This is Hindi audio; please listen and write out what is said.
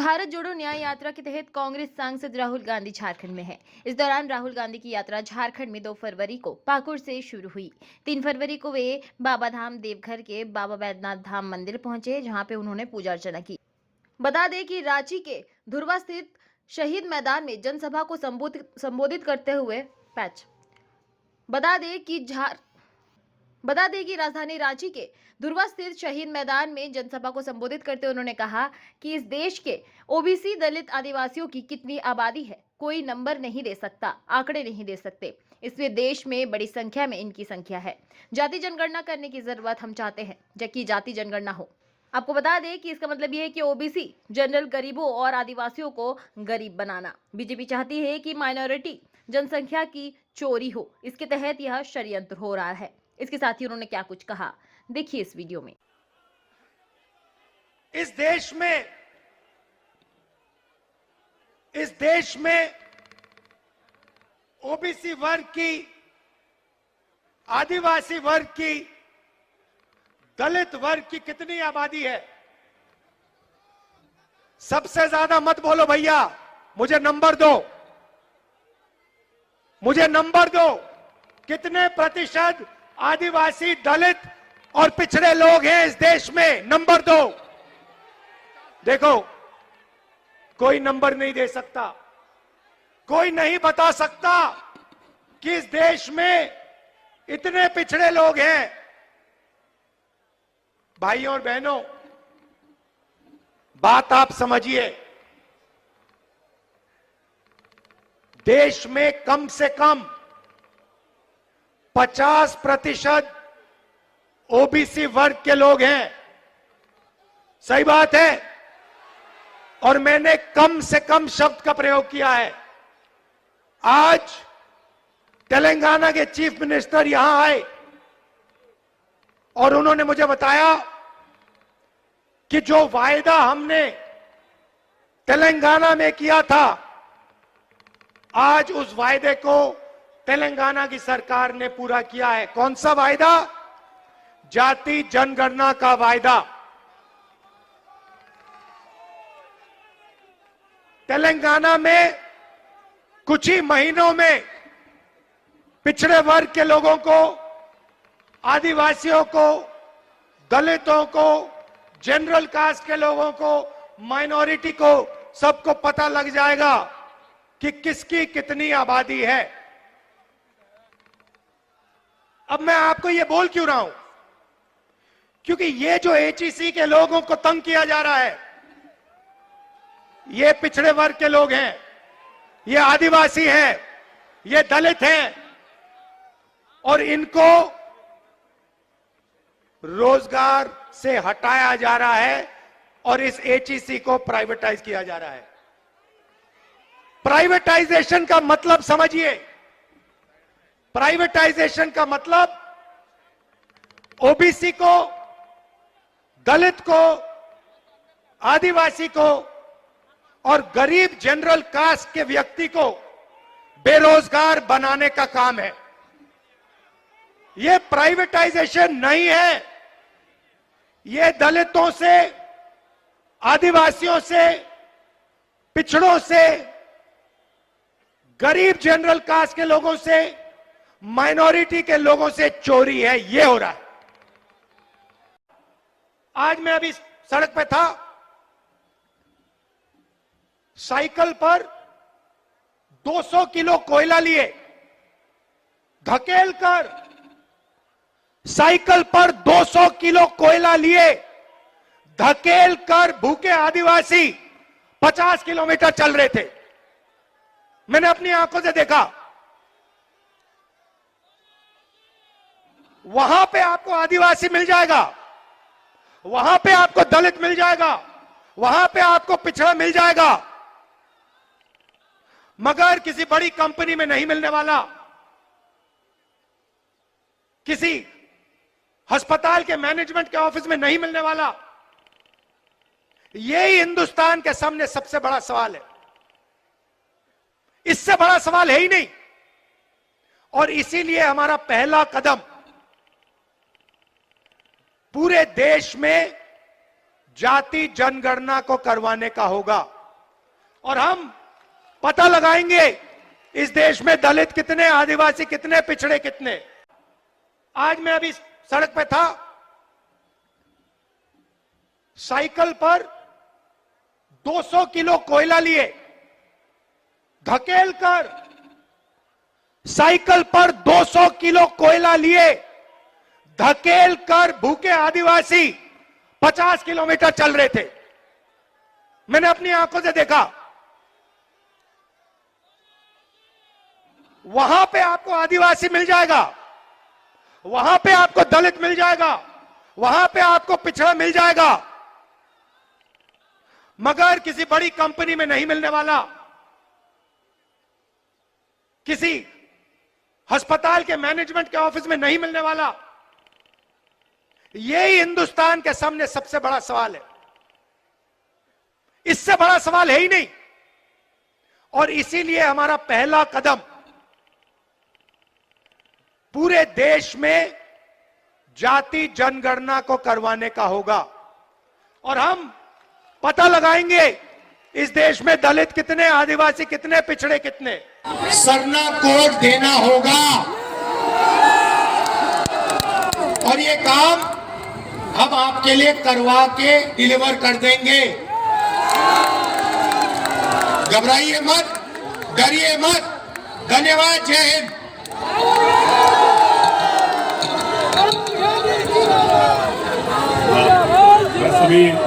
भारत जोड़ो न्याय यात्रा के तहत कांग्रेस सांसद राहुल गांधी झारखंड में है। इस दौरान राहुल गांधी की यात्रा झारखंड में 2 फरवरी को पाकुड़ से शुरू हुई। 3 फरवरी को वे बाबा धाम देवघर के बाबा बैद्यनाथ धाम मंदिर पहुंचे, जहां पे उन्होंने पूजा अर्चना की। बता दें कि रांची के धुर्वा स्थित शहीद मैदान में जनसभा को संबोधित करते हुए बता दें कि राजधानी रांची के धुर्वा स्थित शहीद मैदान में जनसभा को संबोधित करते उन्होंने कहा कि इस देश के ओबीसी दलित आदिवासियों की कितनी आबादी है, कोई नंबर नहीं दे सकता, आंकड़े नहीं दे सकते। इसलिए देश में बड़ी संख्या में इनकी संख्या है। जाति जनगणना करने की जरूरत हम चाहते हैं, जबकि जाति जनगणना हो। आपको बता दें कि इसका मतलब यह है कि ओबीसी जनरल गरीबों और आदिवासियों को गरीब बनाना। बीजेपी चाहती है कि माइनॉरिटी जनसंख्या की चोरी हो। इसके तहत यह षड्यंत्र हो रहा है। इसके साथ ही उन्होंने क्या कुछ कहा, देखिए इस वीडियो में। इस देश में ओबीसी वर्ग की, आदिवासी वर्ग की, दलित वर्ग की कितनी आबादी है? सबसे ज्यादा मत बोलो भैया, मुझे नंबर दो, मुझे नंबर दो। कितने प्रतिशत आदिवासी, दलित और पिछड़े लोग हैं इस देश में? नंबर दो। देखो, कोई नंबर नहीं दे सकता, कोई नहीं बता सकता कि इस देश में इतने पिछड़े लोग हैं। भाइयों और बहनों, बात आप समझिए। देश में कम से कम 50% ओबीसी वर्ग के लोग हैं। सही बात है। और मैंने कम से कम शब्द का प्रयोग किया है। आज तेलंगाना के चीफ मिनिस्टर यहां आए और उन्होंने मुझे बताया कि जो वायदा हमने तेलंगाना में किया था, आज उस वायदे को तेलंगाना की सरकार ने पूरा किया है। कौन सा वायदा? जाति जनगणना का वायदा। तेलंगाना में कुछ ही महीनों में पिछड़े वर्ग के लोगों को, आदिवासियों को, दलितों को, जनरल कास्ट के लोगों को, माइनॉरिटी को, सबको पता लग जाएगा कि किसकी कितनी आबादी है। अब मैं आपको ये बोल क्यों रहा हूं? क्योंकि ये जो एचईसी के लोगों को तंग किया जा रहा है, ये पिछड़े वर्ग के लोग हैं, ये आदिवासी हैं, ये दलित हैं, और इनको रोजगार से हटाया जा रहा है और इस एचईसी को प्राइवेटाइज किया जा रहा है। प्राइवेटाइजेशन का मतलब समझिए। प्राइवेटाइजेशन का मतलब ओबीसी को, दलित को, आदिवासी को और गरीब जनरल कास्ट के व्यक्ति को बेरोजगार बनाने का काम है। यह प्राइवेटाइजेशन नहीं है। यह दलितों से, आदिवासियों से, पिछड़ों से, गरीब जनरल कास्ट के लोगों से, माइनॉरिटी के लोगों से चोरी है। यह हो रहा है। आज मैं अभी सड़क पे था, साइकिल पर 200 किलो कोयला लिए, धकेल कर साइकिल पर 200 किलो कोयला लिए, धकेल कर भूखे आदिवासी 50 किलोमीटर चल रहे थे। मैंने अपनी आंखों से देखा। वहां पे आपको आदिवासी मिल जाएगा, वहां पे आपको दलित मिल जाएगा, वहां पे आपको पिछड़ा मिल जाएगा, मगर किसी बड़ी कंपनी में नहीं मिलने वाला, किसी अस्पताल के मैनेजमेंट के ऑफिस में नहीं मिलने वाला। यही हिंदुस्तान के सामने सबसे बड़ा सवाल है। इससे बड़ा सवाल है ही नहीं। और इसीलिए हमारा पहला कदम पूरे देश में जाति जनगणना को करवाने का होगा। और हम पता लगाएंगे इस देश में दलित कितने, आदिवासी कितने, पिछड़े कितने। आज मैं अभी सड़क पे था, साइकिल पर 200 किलो कोयला लिए धकेल कर, साइकिल पर 200 किलो कोयला लिए धकेल कर भूखे आदिवासी 50 किलोमीटर चल रहे थे। मैंने अपनी आंखों से देखा। वहां पे आपको आदिवासी मिल जाएगा, वहां पे आपको दलित मिल जाएगा, वहां पे आपको पिछड़ा मिल जाएगा, मगर किसी बड़ी कंपनी में नहीं मिलने वाला, किसी अस्पताल के मैनेजमेंट के ऑफिस में नहीं मिलने वाला। यही हिंदुस्तान के सामने सबसे बड़ा सवाल है, इससे बड़ा सवाल है ही नहीं। और इसीलिए हमारा पहला कदम पूरे देश में जाति जनगणना को करवाने का होगा और हम पता लगाएंगे इस देश में दलित कितने, आदिवासी कितने, पिछड़े कितने। सरना कोड देना होगा और ये काम हम आपके लिए करवा के डिलीवर कर देंगे। घबराइए मत, डरिए मत। धन्यवाद। जय हिंद। सभी